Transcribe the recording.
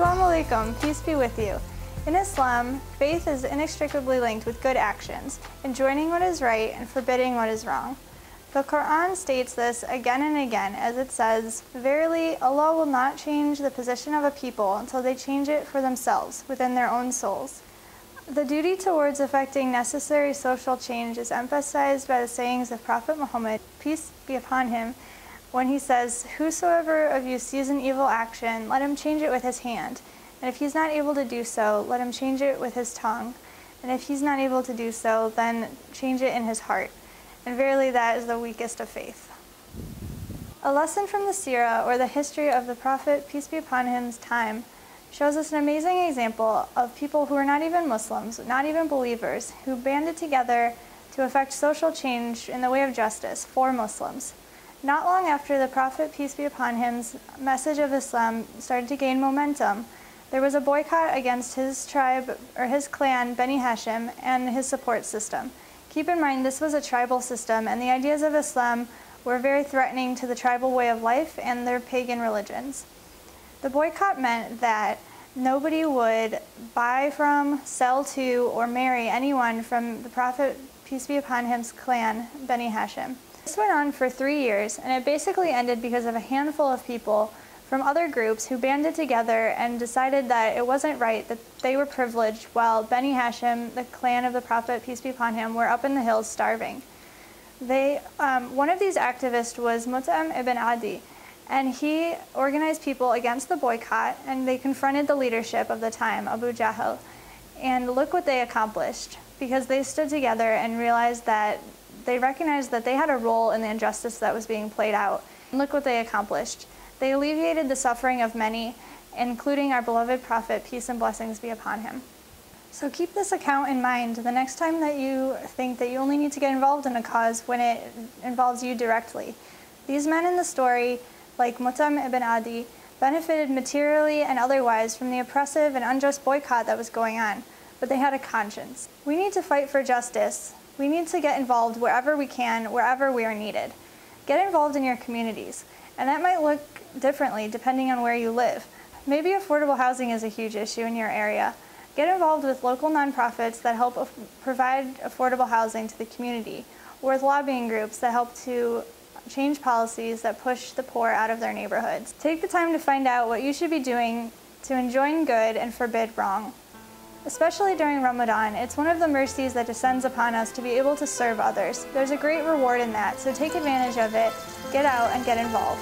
Assalamu alaikum, peace be with you. In Islam, faith is inextricably linked with good actions, enjoining what is right and forbidding what is wrong. The Quran states this again and again as it says, "Verily, Allah will not change the position of a people until they change it for themselves within their own souls." The duty towards effecting necessary social change is emphasized by the sayings of Prophet Muhammad, peace be upon him, when he says, "Whosoever of you sees an evil action, let him change it with his hand. And if he's not able to do so, let him change it with his tongue. And if he's not able to do so, then change it in his heart. And verily that is the weakest of faith." A lesson from the seerah, or the history of the Prophet, peace be upon him's time, shows us an amazing example of people who are not even Muslims, not even believers, who banded together to effect social change in the way of justice for Muslims. Not long after the Prophet, peace be upon him's message of Islam started to gain momentum, there was a boycott against his tribe, or his clan, Bani Hashim, and his support system. Keep in mind, this was a tribal system, and the ideas of Islam were very threatening to the tribal way of life and their pagan religions. The boycott meant that nobody would buy from, sell to, or marry anyone from the Prophet, peace be upon him's clan, Bani Hashim. This went on for 3 years, and it basically ended because of a handful of people from other groups who banded together and decided that it wasn't right, that they were privileged, while Bani Hashim, the clan of the Prophet, peace be upon him, were up in the hills starving. One of these activists was Mut'im ibn Adi, and he organized people against the boycott, and they confronted the leadership of the time, Abu Jahl. And look what they accomplished, because they stood together and realized that they recognized that they had a role in the injustice that was being played out. And look what they accomplished. They alleviated the suffering of many, including our beloved Prophet, peace and blessings be upon him. So keep this account in mind the next time that you think that you only need to get involved in a cause when it involves you directly. These men in the story, like Mut'im ibn Adi, benefited materially and otherwise from the oppressive and unjust boycott that was going on, but they had a conscience. We need to fight for justice. We need to get involved wherever we can, wherever we are needed. Get involved in your communities, and that might look differently depending on where you live. Maybe affordable housing is a huge issue in your area. Get involved with local nonprofits that help provide affordable housing to the community, or with lobbying groups that help to change policies that push the poor out of their neighborhoods. Take the time to find out what you should be doing to enjoin good and forbid wrong. Especially during Ramadan, it's one of the mercies that descends upon us to be able to serve others. There's a great reward in that, so take advantage of it, get out, and get involved.